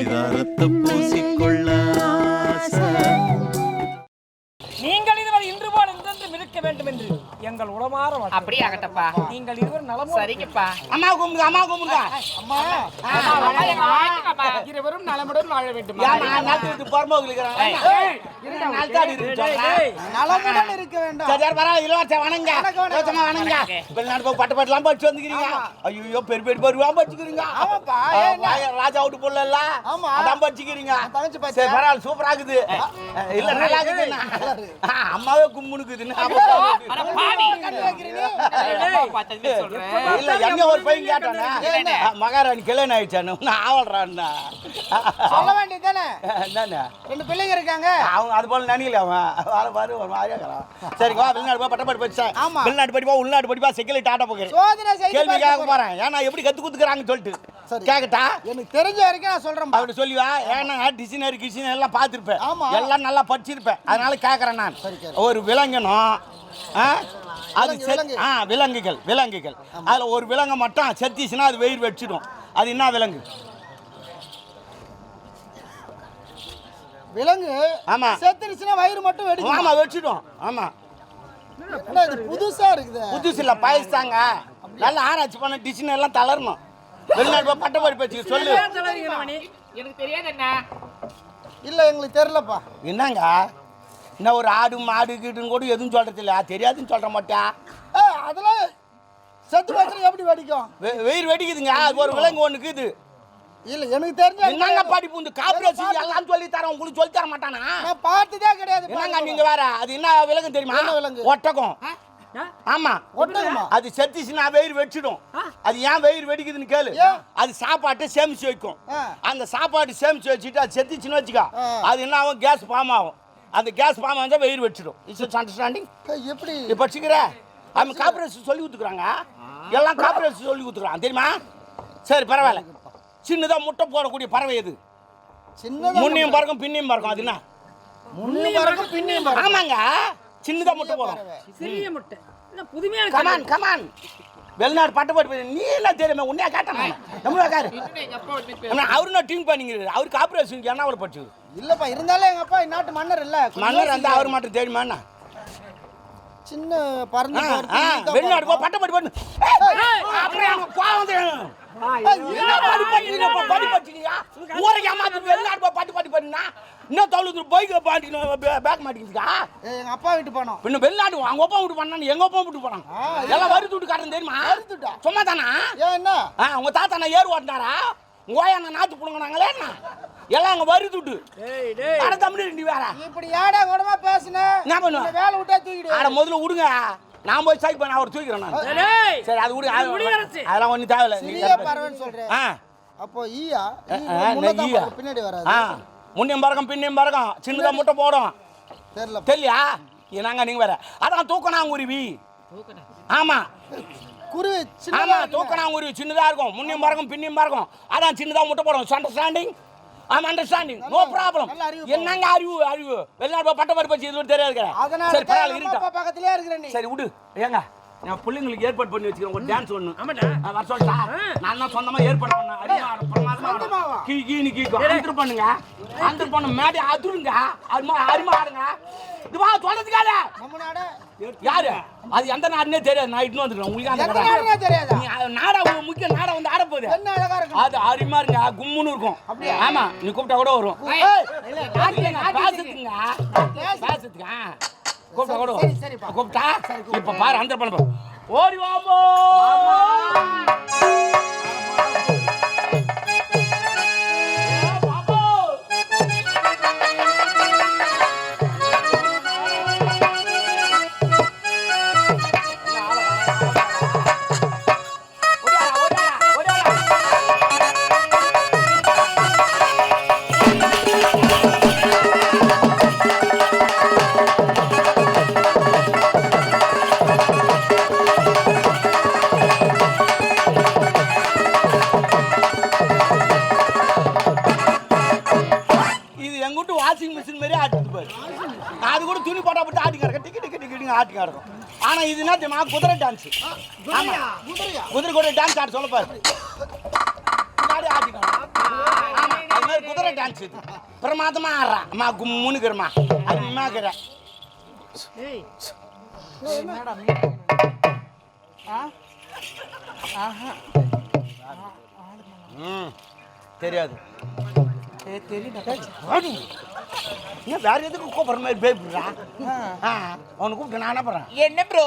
பரிதாரத்தை பூசிக்கொள்ள நீங்கள் இதுவரை இன்று போல் என்றென்றும் இருக்க வேண்டும் என்று எங்கள் உளமாற அப்படியே ஆகட்டப்பா. நீங்கள் இருவர் நலமோ சரிங்கப்பா. அம்மா கும்பிடுங்க, அம்மா கும்பிடுங்க. அம்மா இருவரும் நலமுடன் வாழ வேண்டும். நாட்டுக்கு பொறுமோக்கு இருக்கிறாங்க. நலமுடன் இருக்க வேண்டும். சரி பரவாயில்ல, இலவச வணங்க. இலவசமா வணங்க. வெளிநாடு போய் பட்டு பட்டுலாம் படிச்சு வந்துக்கிறீங்க. ஐயோ பெரிய பெரிய பருவாம் படிச்சுக்கிறீங்க. ராஜா விட்டு போடல அதான் படிச்சுக்கிறீங்க. சரி பரவாயில்ல, சூப்பரா இருக்குது. இல்ல நல்லா இருக்குது. அம்மாவே கும்பிடுக்குதுன்னு இல்ல என்ன ஒரு பையன் கேட்டானே மகாராணி கல்யாணம் ஆயிடுச்சானு ஆவல்றான்னா சொல்ல வேண்டியதானே. என்னன்னு 2 பிள்ளைங்க இருக்காங்க. அவங்க அது போல நினைக்கல அவன் பாரு ஒரு மாதிரியா இருக்கிறான். சரிங்க வெளிநாடு போய் பட்டப்பாடு படிச்சேன். வெளிநாடு படிப்பா உள்நாடு படிப்பா செக்யூரிட்டி ஆட்ட போகிறேன். சோதனை செய்து கேள்வி கேட்க போறேன். ஏன்னா எப்படி கத்து குத்துக்கிறாங்கன்னு சொல்லிட்டு கேக்கட்டா? எனக்கு தெரிஞ்ச வரைக்கும் நான் சொல்றேன். அப்படி சொல்லுவா. ஏன்னா டிசைனரி கிஷினர் எல்லாம் பார்த்துருப்பேன், ஆமா. எல்லாம் நல்லா படிச்சிருப்பேன். அதனால கேட்கறேன் நான். ஒரு விலங்கணும் அது விலங்குகள் விலங்குகள் அதுல ஒரு விலங்கு மட்டும் செத்திச்சுன்னா அது வெயிர் வச்சிடும். அது என்ன விலங்கு? விலங்கு. ஆமா. செத்துருச்சுனா வயிறு மட்டும் வெடிக்கும். ஆமா வெச்சிடும். ஆமா. இது புதுசா இருக்குது. புதுசு இல்ல பழசாங்க. நல்ல ஆராய்ச்சி பண்ண டிசைன் எல்லாம் தளரணும். வெளிநாடு போய் பட்ட படிப்பு வச்சு சொல்லு. எனக்கு தெரியாது என்ன. இல்ல எங்களுக்கு தெரியலப்பா. என்னங்க என்ன ஒரு ஆடு மாடு கீட்டுன்னு கூட எதுவும் சொல்றது இல்ல, தெரியாதுன்னு சொல்ற மாட்டா. அதெல்லாம் செத்து போச்சுனா எப்படி வெடிக்கும்? வெயிர் வெடிக்குதுங்க. அது ஒரு விலங்கு ஒண்ணு இருக்குது. இல்ல எனக்கு தெரிஞ்ச என்னங்க படிப்பு இந்த காப்பிரேசி எல்லாம் சொல்லி தரேன், உங்களுக்கு சொல்லி தர மாட்டானா? நான் பார்த்ததே கிடையாது. என்னங்க நீங்க வேற. அது என்ன விலங்கு தெரியுமா? என்ன விலங்கு? ஒட்டகம். ஆமா ஒட்டகமா? அது செத்துச்சுன்னா வெயிர் வெடிச்சிடும். அது ஏன் வெயிர் வெடிக்குதுன்னு கேளு. அது சாப்பாட்டை சேமிச்சு வைக்கும். அந்த சாப்பாடு சேமிச்சு வச்சுட்டு அது செத்துச்சுன்னு வச்சுக்கோ, அது என்ன ஆகும்? கேஸ் ஃபார்ம் ஆகும். அந்த கேஸ் ஃபார்ம் ஆகுது வெயிர் வெடிச்சிடும். It's understanding? எப்படி படிச்சுக்கிற? அவங்க காப்பிரேசி சொல்லி கொடுத்துக்குறாங்க. எல்லாம் காப்பிரேசி சொல்லி கொடுத்துக்குறாங்க தெரியுமா? சரி பரவாயில்ல. சின்னதா முட்டை போடக்கூடிய பறவை எது? சின்னதா முன்னையும் பறக்கும் பின்னையும் பறக்கும். அது என்ன? முன்னையும் பறக்கும் பின்னையும் பறக்கும். ஆமாங்க, சின்னதா முட்டை போடும். சிறிய முட்டை. என்ன புதுமையான கமான் கமான். வெளிநாடு பட்ட படிப்பு நீ எல்லாம் தெரியுமா? உன்னையா கேட்டேன் நம்மளா காரு. அவரு நான் டீம் பண்ணிங்கிறாரு. அவரு காப்பிரேஷன் என்ன அவரை படிச்சு இல்லப்பா. இருந்தாலும் எங்க அப்பா நாட்டு மன்னர் இல்ல. மன்னர் வந்து அவர் மட்டும் தெரியுமா? சின்ன பறந்து வெளிநாடு போ பட்ட படிப்பு அப்புறம் கோவம் எங்க அப்பா வீட்டு போனோம். வெளிநாடு அவங்க அப்பா விட்டு பண்ணா எங்க அப்பா விட்டு போனாங்க. எல்லாம் வரி துட்டு காட்டுறது தெரியுமா? சும்மா தானா? என்ன உங்க தாத்தா ஏறு ஓட்டினாரா? ஓயா நாத்து புடுங்கினாங்களே என்ன? எல்லாம் அங்க வரி துட்டு. தமிழ் வேற இப்படி ஏடா கூடமா பேசுன என்ன பண்ணுவ? வேலை விட்டா தூக்கிடு. ஆட முதல்ல விடுங்க. நான் போய் சைக் பண்ண அவர் தூக்கிறேன் நான். சரி அது விடு. அதெல்லாம் ஒன்றும் தேவையில்லை. சிறிய பறவைன்னு சொல்றேன். அப்போ ஈயா பின்னாடி வராது. முன்னையும் பறக்கும் பின்னையும் பறக்கும். சின்னதா முட்டை போடும். தெரியலையா? நாங்க நீங்க வேற. அதான் தூக்கணாங்குருவி. ஆமா குருவி. ஆமா தூக்கணாங்குருவி சின்னதா இருக்கும். முன்னையும் பறக்கும் பின்னையும் பறக்கும். அதான் சின்னதா முட்டை போடும். Understanding? I'm understanding. No problem. என்னங்க அறிவு அறிவு வெளிநாடு பட்ட படிப்பு வச்சு இது தெரியாது. சரி பரவாயில்ல இருக்கட்டும். பக்கத்துலயே இருக்கற நீ. சரி விடு. ஏங்க நான் பிள்ளைங்களுக்கு ஏற்பாடு பண்ணி வச்சிருக்கேன் ஒரு டான்ஸ் ஒண்ணு. ஆமாடா. வர சொல்டா. நான் தான் சொந்தமா ஏற்பாடு பண்ணேன். அடிமா பிரமாதமா. கீனி ஆந்திர பண்ணுங்க. ஆந்திர பண்ண மேடி அதுருங்க. அரிமா ஆடுங்க. இது வா சொல்றதுக்காக. நம்ம நாடு யாரு? அது எந்த நாடுனே தெரியாது. நான் இட்னு வந்துறேன். உங்களுக்கு அந்த நாடுனே தெரியாதா? நாடா முக்கிய நாடா வந்து ஆட போகுது. என்ன அழகா இருக்கு. அது அரிமா இருங்க. கும்முன்னு இருக்கும். ஆமா நீ கூப்பிட்டா கூட வரும். பாசத்துங்க. பாசத்துங்க. கூப்பிட்டா கூட வரும். கூப்பிட்டா இப்ப பாரு அந்த பண்ண ஓடி வாமோ. வாஷிங் மிஷின் மாதிரி ஆட்டிட்டு பாரு. அது கூட துணி போட்டா போட்டு ஆட்டி கிடக்கும். டிக்கெட் டிக்கெட் டிக்கெட் ஆட்டி கிடக்கும். ஆனா இது என்ன தெரியுமா? குதிரை டான்ஸ். ஆமா குதிரை கூட டான்ஸ் ஆட சொல்ல பாரு. ஆடி ஆட்டி கிடக்கும். ஆமா அது மாதிரி குதிரை பேசுது பிரமாதமா ஆடுறான் அம்மா கும்முனுக்குறமா அது அம்மாக்குற தெரியாது வேற எதுக்கு கூப்பிடுற மாதிரி பேசுறா அவனை கூப்பிட்டு நான் என்ன பண்றேன் என்ன ப்ரோ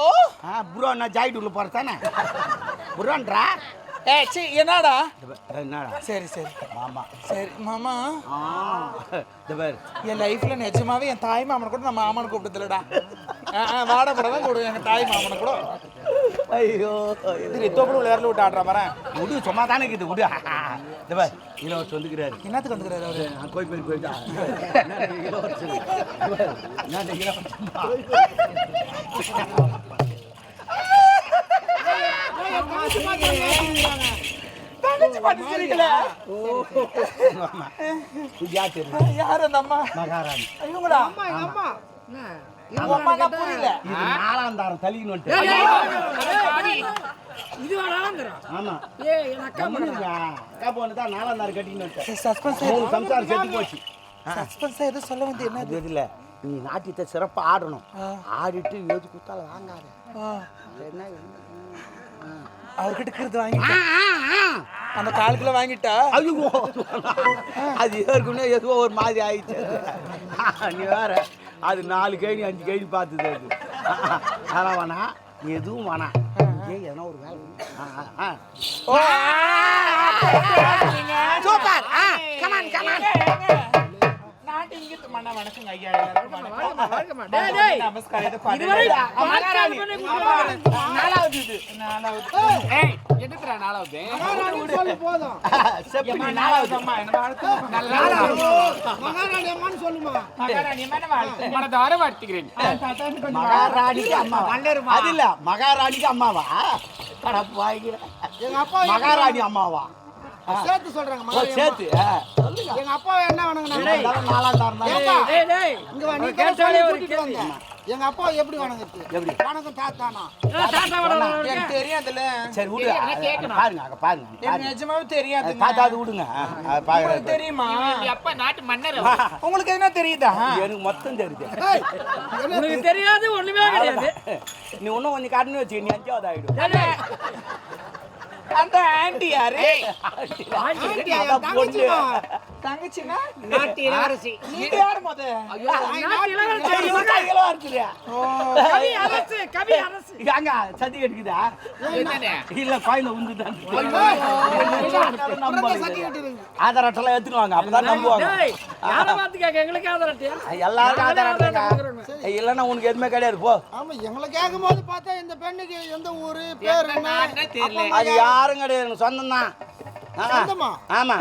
ப்ரோ நான் ஜாயிட்டுள்ள போறேன் தானே ப்ரோன்றா என்னடா என்னடா சரி சரி மாமா சரி மாமா பேர் என் லைஃப்ல நிஜமாவே என் தாய் மாமனை கூட நான் மாமனை கூப்பிட்டதில்லடா வாட கூட தான் கூப்பிடுவேன் எங்க தாய் மாமனை கூட ஐயோ இது தோப்புல விளையாடல விட்டு ஆடுற மாதிரி விடு சும்மா தானே இருக்குது விடு பேர் இளவரசர் வந்துக்கிறாரு என்னத்துக்கு வந்துக்கிறாரு அவரு கோயில் போயிட்டா இளவரசர் யாரு அந்த அம்மா மகாராணி இவங்களா அம்மா புரியல நாலாம் தாரம் தள்ளிக்கணும் இது வேணாங்கிற ஆமா என் அக்கா அக்கா போனதான் நாலாம் தாரம் கட்டிக்கணும் சஸ்பென்ஸ் மூணு சம்சாரம் செத்து போச்சு சஸ்பென்ஸ் எதுவும் சொல்ல வந்து என்ன அது இல்ல நீ நாட்டியத்தை சிறப்பாக ஆடணும் ஆடிட்டு எழுதி கொடுத்தாலும் வாங்காத என்ன அவர்கிட்ட இருக்கிறது வாங்கிட்டா அந்த காலுக்குள்ள வாங்கிட்டா ஐயோ அது ஏற்கனவே எதுவோ ஒரு மாதிரி ஆயிடுச்சு நீ வேற அது 4 கைனி 5 கைனி பார்த்துது அது அதெல்லாம் வேணா எதுவும் வேணாம் எதனா ஒரு வேலை சூப்பர் கமான் கமான் நாட்டு இங்கிட்டு மண்ணா வணக்கங்க ஐயா நமஸ்காரம் இதுவரை நாலாவது இது நாலாவது சொல்லு போதும் நாலாவது அம்மா என்ன வாழ்த்து மகாராணி அம்மான்னு சொல்லுமா மகாராணி என்ன வாழ்த்து மனதார வாழ்த்துகிறேன் மகாராணிக்கு அம்மாவா அது இல்ல மகாராணிக்கு அம்மாவா கடப்பு வாங்கிற எங்க அப்பா மகாராணி அம்மாவா சேர்த்து சொல்றாங்க மகாராணி சேர்த்து எங்க அப்பா என்ன வணங்குனாங்க நாலாம் தாரம் டேய் டேய் இங்க வா நீ கேட்டாலே கூட்டிட்டு வந்த எங்க அப்பா எப்படி வணங்குறது எப்படி? வணக்கம் தாத்தானா தாத்தா வர எனக்கு தெரியாதுல்ல சரி விடு பாருங்க அங்க பாருங்க எனக்கு நிஜமாவே தெரியாது தாத்தா அது விடுங்க பாருங்க தெரியுமா அப்பா நாட்டு மன்னர் உங்களுக்கு என்ன தெரியுதா எனக்கு மொத்தம் தெரியுது உனக்கு தெரியாது ஒண்ணுமே கிடையாது நீ இன்னும் கொஞ்சம் காட்டுன்னு வச்சு நீ 5வது ஆயிடும் அந்த ஆண்டி யாரு அதான் பொண்ணு. தங்கச்சினா நாட்டு இளவரசி நீங்க யாரு முத இளவரசியா? கவி அரசு கவி அரசு இங்க அங்க சதி கட்டுக்குதா என்னண்ணே? இல்ல கோயில உந்துதான் ஆதார் அட்டெல்லாம் எடுத்துன்னு வாங்க அப்பதான் நம்புவாங்க டேய் யாரை பார்த்து கேட்க எங்களுக்கு ஆதரட்டியா எல்லாருக்கும் ஆதார் அட்டை இல்லைன்னா உனக்கு எதுவுமே கிடையாது போ ஆமா எங்களை கேட்கும் போது பார்த்தா இந்த பெண்ணுக்கு எந்த ஊரு பேர் என்ன நாட்டுனே தெரியல அது யாரும் கிடையாது எனக்கு சொந்தம் தான் சொந்தமா? ஆமா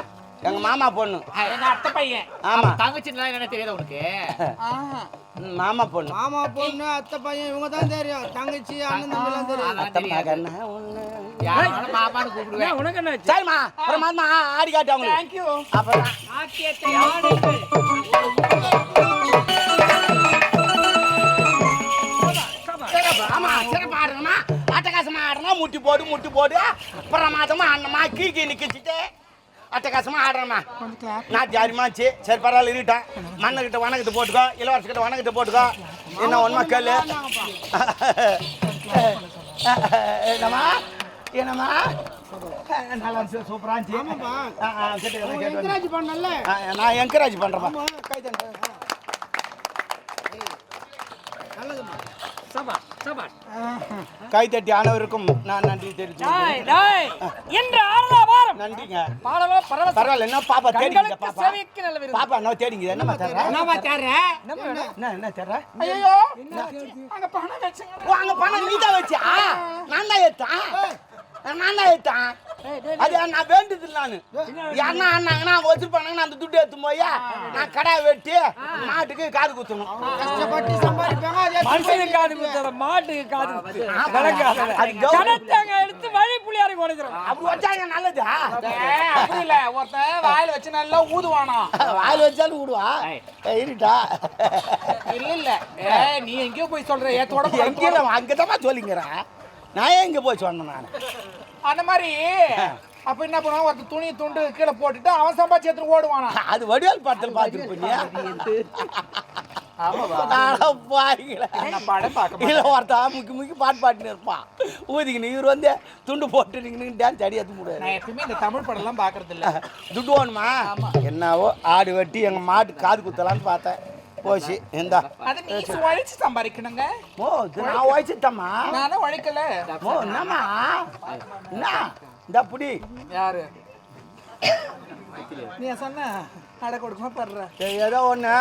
எங்க மாமா பொண்ணு எங்க அத்தை பையன் ஆமா. தங்கச்சின்னா என்ன தெரியாது உனக்கு மாமா பொண்ணு மாமா பொண்ணு அத்தை பையன் இவங்க தான் தெரியும் தங்கச்சி அண்ணன் தம்பி எல்லாம் தெரியும் அதெல்லாம் அத்தை தெரியாது. மகன் ஒண்ணு யாராலும் மாமான்னு கூப்பிடுவேன் உனக்கு என்ன சரிம்மா அப்புறம் மாமா ஆடி காட்டு அவங்களுக்கு தேங்க்யூ அப்புறம் நாட்டியத்தை ஆடுங்கள். ஆமா சிறப்பா ஆடுறமா அட்டகாசமா ஆடுறா முட்டி போடு பிரமாதமா ஆடணுமா கீழே நிக்கிச்சுட்டு அட்டகாசமா ஆடுறமா நாட்டு யாருமாச்சு சரி பரவாயில்ல இருட்டேன் மன்னர்கிட்ட வணக்கத்தை போட்டுக்கோ இளவரசர்கிட்ட வணக்கத்தை போட்டுக்கோ என்ன ஒன்றுமா கேளு என்னம்மா நல்லா சூப்பரா இருந்துச்சு என்கரேஜ் பண்ணல நான் என்கரேஜ் பண்றேன் கை தட்டு நல்லதுமா சபா சபா கை தட்டி அனைவருக்கும் நான் நன்றி தெரிவிச்சுக்கிறேன். டேய் இன்று ஆறா வாரம் நன்றிங்க பாடலோ பரவசம் பரவாயில்ல என்ன பாப்பா தேடிங்க கண்களுக்கு பாப்பா செவிக்கு நல்ல விருந்து பாப்பா என்ன தேடிங்க என்னம்மா தர்ற என்னம்மா தர்ற? என்ன தர்ற ஐயோ அங்க பணம் வச்சுங்க ஓ அங்க பணம் நீ தான் வச்சியா நான் தான் ஏத்தான் அது நான் வேண்டுது நானு யாருன்னா ஆனாங்கன்னா வச்சிருப்பானுங்க அந்த துட்டு எடுத்து போய் நான் கடை வெட்டி மாட்டுக்கு காது குத்தணும் கஷ்டப்பட்டு சம்பாதிப்பாங்க அதே மனுஷனுக்கு காது குத்துற மாட்டுக்கு காது குத்து அது கௌரவம். கணத்தாங்க எடுத்து வழி புளியாரி கொடுக்குறோம் அப்படி வச்சாங்க நல்லதா அப்படி இல்ல ஒருத்தன் வாயில வச்சு நல்லா ஊதுவானா வாயில் வச்சாலும் விடுவா இருட்டா இல்ல நீ எங்கேயோ போய் சொல்ற ஏத்தோட எங்கேயும் அங்கதான் சொல்லிங்கிறேன் நான் எங்க போய் சொன்னேன் நான் அந்த மாதிரி அப்ப என்ன பண்ணுவான் ஒருத்த துணி துண்டு கீழே போட்டுட்டு அவன் சம்பாதிச்சு எடுத்துட்டு ஓடுவானா அது வடிவேல் படத்துல பாத்துருப்பீங்க படம் பார்க்க இல்ல ஒருத்தா முக்கி பாட்டு பாட்டுன்னு இருப்பான் ஊதிக்கின்னு இவர் வந்து துண்டு போட்டு டான்ஸ் அடி எடுத்து முடியாது நான் எப்பவுமே இந்த தமிழ் படம் எல்லாம் பாக்குறது இல்ல துட்டு வேணுமா என்னவோ ஆடு வெட்டி எங்க மாட்டு காது குத்தலான்னு பார்த்தேன் போச்சு எந்தா அது நீ உழைச்சு சம்பாதிக்கணுங்க ஓ இது நான் உழைச்சிட்டம்மா நானும் உழைக்கல ஓ என்னம்மா என்ன இந்த புடி யாரு நீ சொன்ன அடை கொடுக்குமா படுற சரி, ஏதோ ஒண்ணு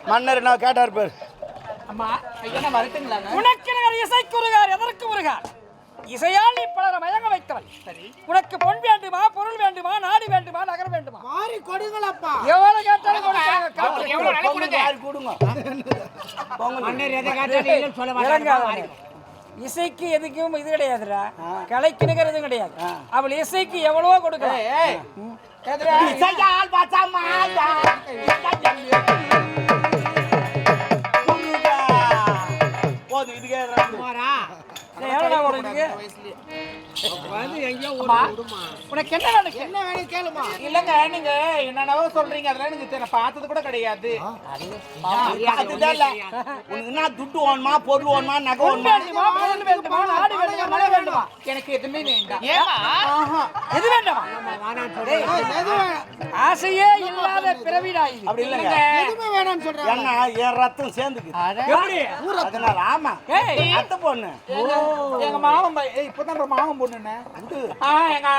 மன்னர் என்ன கேட்டார் பேர் அம்மா ஐயா வரட்டுங்களாங்க உனக்கு நிகர் இசைக்கு உருகார் எதற்கு உருகார் இசையால் நீ பலரை மயங்க வைத்தவன் சரி உனக்கு பொன் வேண்டுமா பொருள் வேண்டுமா நாடு வேண்டுமா நகரம் வேண்டுமா மாறி கொடுங்களப்பா. எவ்வளவு கேட்டாலும் கொடுப்பாங்க. காட்டு. எவ்வளவு நாளைக்கு கொடுங்க யாரு கொடுங்க மன்னர் எதை கேட்டாலும் இல்லைன்னு சொல்ல மாட்டாங்க இறங்காதவனே. இசைக்கு எதுக்கும் இது கிடையாதுடா கலைக்கு நிகர் எதுவும் கிடையாது அவள் இசைக்கு எவ்வளவோ கொடுக்கலாம் இசையால் பச்சமாயா போதும் இதுக்கே எவ்வளோ கொடுக்குறீங்க உனக்கு என்ன வேணும் என்ன வேணும் கேளுமா. இல்லங்க நீங்க என்னென்னவோ சொல்றீங்க அதெல்லாம் எனக்கு நான் பார்த்தது கூட கிடையாது அதுதான் இல்ல உனக்கு என்ன துட்டு வேணுமா பொருள் வேணுமா நகை வேணுமா வேண்டுமா பொருள் வேண்டுமா நாடு வேண்டுமா மழை வேண்டுமா எனக்கு எதுவுமே வேண்டாம் ஏமா எது வேண்டாமா ஆசையே இல்லாத பிறவிடா இது அப்படி இல்லைங்க எதுவுமே வேணாம்னு சொல்றாங்க. என்ன என் ரத்தம் சேர்ந்துக்கு எப்படி அதனால ஆமா ஏய் அத்தை பொண்ணு எங்க மாமன் பையன் இப்பதான் மாமன் பொண்ணுன்னு எங்க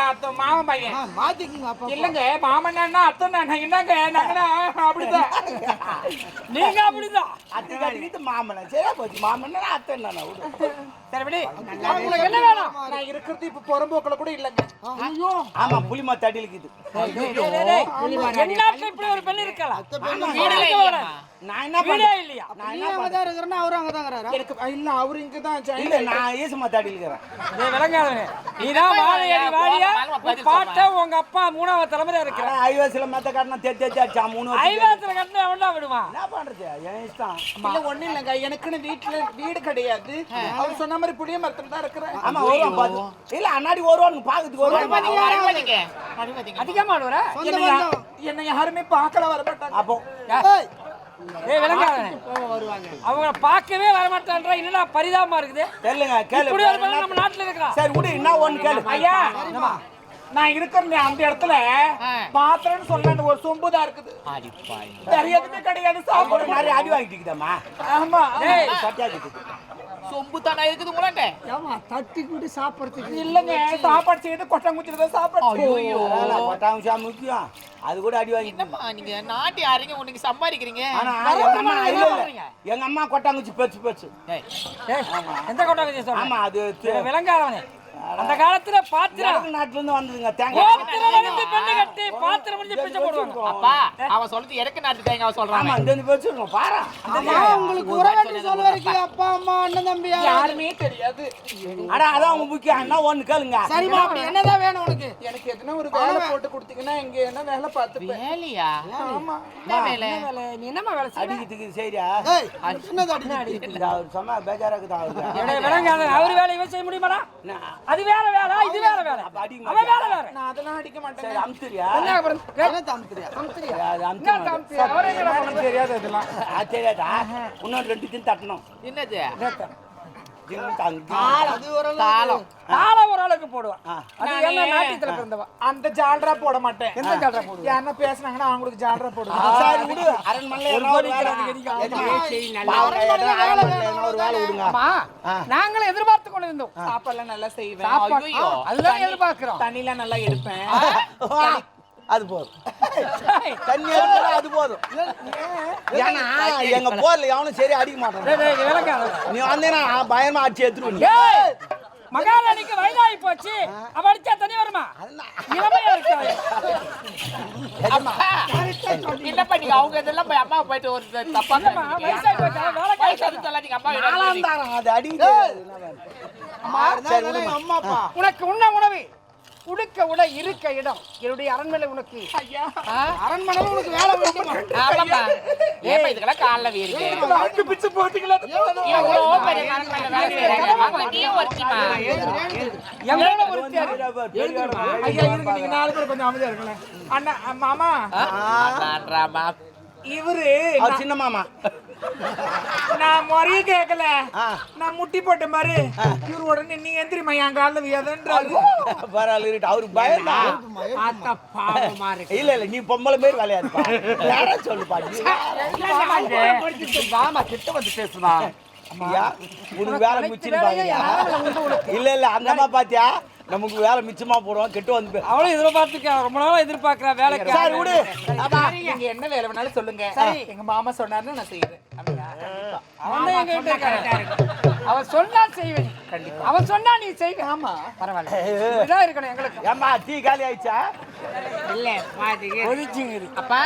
மாமன் பையன் மாத்திக்குங்க அப்பா. இல்லங்க மாமன் அத்தை என்னங்க நாங்கன்னா அப்படிதான் நீங்க அப்படிதான் அத்தை கட்டிக்கிட்டு மாமன் சரியா போச்சு மாமன் அத்தை என்ன விடு சரிபடி உங்களுக்கு என்ன வேணும் நான் இருக்கிறது இப்ப புறம்போக்கில் கூட இல்லங்க ஐயோ ஆமா புளிமா தடிலுக்குது என்னாட்ல இப்படி ஒரு பெண் இருக்கலாம் வீடுல இல்லையா நான் என்ன வீடே பண்ணேன் இல்லையா நான் நீ என்ன அங்க தான் இருக்கிறனா அவரும் அங்க தான் இருக்கிறாரா? எனக்கு இல்ல அவரு இங்கதான் இல்ல நான் ஈசமா தடியில் இருக்கிறேன் டேய் விளங்காதவனே நீதான் வாழையடி வாழியா பாட்ட உங்க அப்பா மூணாவது தலைமுறை இருக்கிற ஐவசில மெத்த காட்டினா தேத்தி அடிச்சா 3 ஐவாத்துல கட்டின எவன்டா விடுவான் என்ன பண்றது என் இஷ்டம் இல்ல ஒண்ணு இல்லங்க எனக்குன்னு வீடு கிடையாது அவர் சொன்ன மாதிரி புளிய மரத்துல தான் இருக்கிறேன் ஆமா வருவான் பாத்து இல்ல அண்ணாடி வருவான் பாக்குறதுக்கு வருவான் அனுமதிங்க அனுமதிங்க அதிகமா விடுற என்ன யாருமே பார்க்கல வர மாட்டாங்க அப்போ ஏய், ஏய் விளங்காதவனே அவங்க பார்க்கவே வர மாட்டான்றா என்னடா பரிதாபமா இருக்குது தெரியலங்க கேளு இப்படி ஒரு பெண் நம்ம நாட்டுல இருக்கா சரி விடு என்ன ஒண்ணு கேளு ஐயா நான் இருக்கிற அந்த இடத்துல பாத்திரம்னு சொல்ல ஒரு சொம்புதான் இருக்குது வேற எதுவுமே கிடையாது ஒரு சாப்பாடு மாதிரி அடி வாங்கிட்டுக்குதாம்மா ஆமா ஏய் சட்டியாக்கிட்டு சொம்பு தானே இருக்குது உங்களாண்ட ஏம்மா, தட்டி கூட்டி சாப்பிடுறதுக்கு இல்லங்க சாப்பாடு செய்து கொட்டாங்குச்சில தான் சாப்பாடு பட்டாம்சா முக்கியம் அது கூட அடி வாங்கிட்டு என்னம்மா நீங்க நாட்டி ஆறீங்க உனக்கு சம்பாதிக்கிறீங்க ஆனா எங்க அம்மா இல்ல இல்ல எங்க அம்மா கொட்டாங்குச்சி பெருசு ஏய் எந்த கொட்டாங்க சொல்ற ஆமா அது விளங்காதவனே அந்த காலத்துல பாத்திரம் வடக்கு நாட்டுல இருந்து வந்ததுங்க தேங்காய் கோத்திரம் வந்து பெண்ணு கட்டி பாத்திரம் முடிஞ்சு பிச்சை போடுவாங்க அப்பா அவன் சொல்றது எனக்கு நாட்டு தேங்க அவன் சொல்றான் ஆமா இந்த பெருசு இருக்கும் பாரு ஆமா, உங்களுக்கு உறவு சொல்ல வரைக்கும் அப்பா அம்மா அண்ணன் தம்பி யாரும் யாருமே தெரியாது அட அதான் உங்க முக்கியம் என்ன ஒண்ணு கேளுங்க சரிம்மா அப்படி என்னதான் வேணும் உனக்கு? எனக்கு எதுனா ஒரு வேலை போட்டு கொடுத்தீங்கன்னா இங்க என்ன வேலை பார்த்துப்பேன் வேலையா ஆமா என்ன வேலை நீ என்னமா வேலை செய்ய அடிக்கிறதுக்கு சரியா ஏய், சின்னது அடி. அவர் சொன்னா பேஜாரா இருக்குது அவருக்கு விளங்காத அவர் வேலை இவன் செய்ய முடியுமாடா அது வேற வேலை இது வேற வேலை அடிங்க அவன் வேலை வேற நான் அதெல்லாம் அடிக்க மாட்டேன் சரி அமுத்துறியா என்ன அப்புறம் எனக்கு அமுத்துறியா? அது என்ன அமுத்து காமிச்சு? அவரே என்ன எனக்கு தெரியாது இதெல்லாம் அது தெரியாதா இன்னொரு 2 தின் தட்டணும் என்னது அது ஒரு தாளம் தாள ஒரு ஆளுக்கு போடுவான் அது என்ன நாட்டியத்துல பிறந்தவன் அந்த ஜால்ரா போட மாட்டேன் எந்த ஜால்ரா போடுவான் யாருன்னா பேசுனாங்கன்னா அவங்களுக்கு ஜால்ரா போடுவேன் சரி விடு அரண்மனையில என்ன ஒரு வேலை ஒரு வேலை விடுங்க அம்மா நாங்களும் எதிர்பார்த்து கொண்டு இருந்தோம் சாப்பாடுலாம் நல்லா செய்வேன் சாப்பாடு ஐயோ. அதுதான் எதிர்பார்க்கிறோம் தண்ணிலாம் நல்லா எடுப்பேன் அது போதும் தண்ணி அடிச்சா அது போதும் ஏன்னா எங்க போர்ல எவனும் சரி அடிக்க மாட்டான் விளங்காத நீ வந்தேன்னா பயமா அடிச்சு எடுத்துருவீங்க ஏய் மகாராணிக்கு வயதாகி போச்சு அவ அடிச்சா தண்ணி வருமா இளமையா இருக்காது அப்பா என்னப்பா நீங்க அவங்க இதெல்லாம் போய் அம்மா போயிட்டு ஒரு தப்பா வயசாகி போச்சு அவ வேலை வயசானு சொல்லாதீங்க அப்பா நாலாம் தாரம் அது அடிக்க அம்மா இருந்தா எங்க அம்மா அப்பா. உனக்கு உண்ண உணவு உடுக்க உடை இருக்க இடம் என்னுடைய அரண்மனை உனக்கு ஐயா அரண்மனையில உனக்கு வேலை வேண்டுமா? ஆமாப்பா ஏப்பா இதுக்கெல்லாம் கால்ல வீருக்கு நாக்கு பிச்சு போட்டீங்களா எவ்வளோ பெரிய அரண்மனையில வேலை செய்றாங்க அங்க நீ ஒருத்திமா எவ்வளவு ஒருத்தியா ஐயா இருங்க நீங்க 4 பேர் கொஞ்சம் அமைதியா இருங்களேன் அண்ணா மாமா அதான்றாமா இவரு அவர் சின்ன மாமா. நான் முறைய கேட்கல ஆ. நான் முட்டி போட்ட மாதிரி இவரு உடனே நீ எந்திரிமா என் காலில் வியாதன்றாரு பரவாயில்ல இருக்கட்டும். அவருக்கு பயம்டா. அத்த பாவமா இருக்கு இல்ல இல்ல நீ பொம்பளை மாரி விளையாடுப்பா. யாரா சொல்லுப்பா நீ. வாமா கிட்ட வந்து பேசுமா ஐயா, உனக்கு வேலை மிச்சம் பாக்கியா? இல்ல இல்ல அந்த அம்மா பாத்தியா நமக்கு வேலை மிச்சமா போடுவோம் கெட்டு வந்து அவளும் எதிர்பார்த்துக்க ரொம்ப நாளா எதிர்பார்க்கிறா வேலைக்கு சார் விடு. நீங்க என்ன வேலை வேணாலும் சொல்லுங்க எங்க மாமா சொன்னாருன்னு நான் செய்யறேன் அவன் தான் எங்க கிட்ட இருக்கான். அவன் சொன்னா செய்வேன் அவன் சொன்னா நீ செய்வ ஆமா பரவாயில்ல இதான் இருக்கணும் எங்களுக்கு ஏம்மா டீ காலி ஆயிடுச்சா? இல்ல ஒதுச்சிங்க அப்பா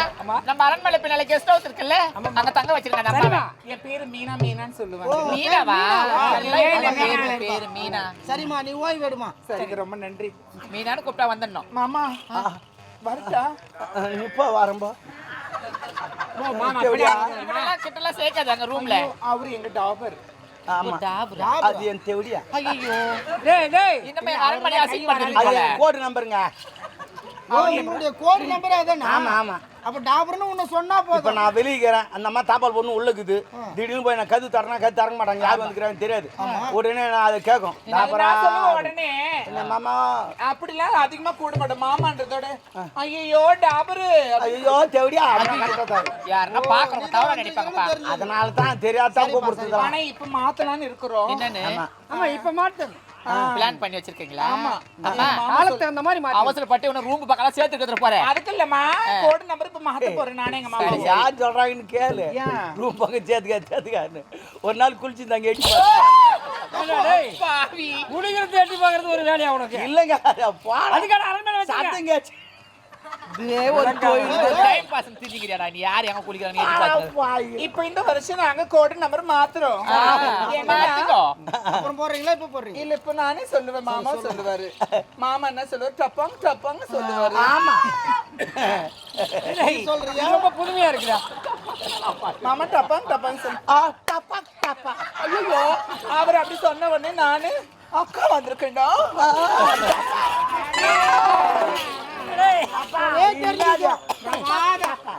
நம்ம அரண்மனை பின்னால கெஸ்ட் ஹவுஸ் இருக்குல்ல அங்க தங்க வச்சிருக்காங்க சரிமா என் பேரு மீனா மீனான்னு சொல்லுவேன் மீனாவா பேரு மீனா சரிம்மா நீ ஓய்வு எடுமா. சரிங்க ரொம்ப நன்றி மீனான்னு கூப்பிட்டா வந்துடணும் மாமா வரட்டா இப்போ வரம்போ கிட்டலாம் சேர்க்காது அங்க ரூம்ல அவரு எங்க டாபர் ஆமா அது என் தேவடியா. ஐயோ டேய் டேய் இந்த மாதிரி அரண்மனை அசிங் அது பண்ணுறீங்க என் கோடு நம்பருங்க. உன்னுடைய கோடு நம்பர் அதானே? ஆமா ஆமா. அப்ப டாபர்னு உன்னை சொன்னா இப்ப போதும். நான் வெளியேறேன் அந்த அம்மா தாப்பால் பொண்ணு உள்ள இருக்குது. திடீர்னு போய் நான் கது தரேன்னா கது தரங்க மாட்டாங்க. யார் வந்துக்கிறான்னு தெரியாது. உடனே நான் அதை கேட்கும் நான் சொல்லுவேன் உடனே என்ன மாமா அப்படிலாம் அதிகமா கூட மாட்டேன் மாமான்றதோட ஐயோ டாபரு ஐயோ தேவடியா யாருன்னா பாக்குறவங்க தவறா நினைப்பாங்கப்பா அதனால தான் தெரியாதான் கூப்பிடுறது. ஆனா இப்ப மாத்தலாம்னு இருக்கிறோம் என்னன்னு ஆமா இப்ப மாட்டேன் பிளான் பண்ணி வச்சிருக்கீங்களா ஆமா ஆளுக்கு தகுந்த மாதிரி மாட்டேன் அவசரப்பட்டு உன ரூம் பக்கம் சேர்த்து எடுத்துட்டு போறேன் அதுக்கு இல்லம்மா கோடு நம்பர் இப்ப மாத்த போறேன் நானே எங்க மாமா யார் சொல்றாங்கன்னு கேளு. ரூம் பக்கம் சேர்த்துக்கான்னு ஒரு நாள் குளிச்சு தாங்க எட்டி டேய் பாவி குடிக்கிறது எட்டி பாக்குறது ஒரு வேலையா உனக்கு இல்லைங்க அதுக்கான அரண்மனை வச்சிருக்க சத்தம் கேச்சு டைம் பாஸ் திரிஞ்சிக்கிறியாடா நீ யார் எங்க குளிக்கிறாங்க எட்டி பாத்து இப்ப இந்த வருஷம் நாங்க கோடு நம்பர் மாத்துறோம் மாத்திக்கோ அப்புறம் போடுறீங்களா இப்ப போடுறீங்க? இல்ல இப்ப நானே சொல்லுவேன் மாமா சொல்லுவாரு மாமா என்ன சொல்லுவாரு டப்பாங் டப்பாங் சொல்லுவாரு ஆமா நீ சொல்றியா? ரொம்ப புதுமையா இருக்குடா மாமா டப்பாங் டப்பாங் சொல்லு ஐயோ அவர் அப்படி சொன்ன உடனே நானு அக்கா வந்திருக்கேன்டா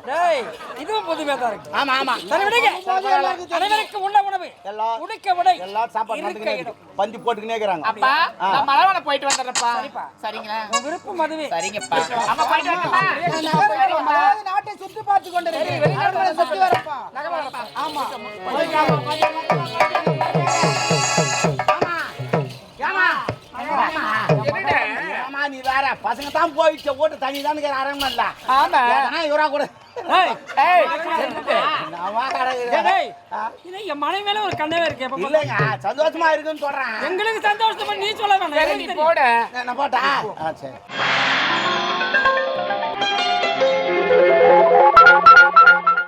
டேய் இதுவும் புதுமையா தான் இருக்கு ஆமா ஆமா சரி விடுங்க அனைவருக்கும் உள்ள உணவு எல்லாம் உடுக்க உடை எல்லாம் சாப்பாடு இருக்க நடந்துக்கினே இடம். இருக்கு. பந்தி போட்டுக்கினே இருக்கிறாங்க. அப்பா நான் மலவன போயிட்டு வந்துடுறேன்ப்பா சரிப்பா. சரிங்களா உன் விருப்பம் அதுவே சரிங்கப்பா அம்மா போயிட்டு வரட்டுமா அதாவது நாட்டை சுற்றி பார்த்து கொண்டு வெளிநாடு சுற்றி வரப்பா. ஆமா ஆமா நீ வேற பசங்க தான் போயிடுச்சு ஓட்டு தண்ணி தானே அரண்மனைல ஆமா இவரா கூட ஏய் ஏய் நான் டேய் இது என் மனைவி மேல ஒரு கண்ணவே இருக்கு எப்ப பாத்தாலும். இல்லைங்க சந்தோஷமா இருக்குன்னு சொல்றேன். எங்களுக்கு சந்தோஷமா நீ சொல்ல வேணாம் சரி, எனக்கு நீ தெரியும். போட நான் போட்டா சரி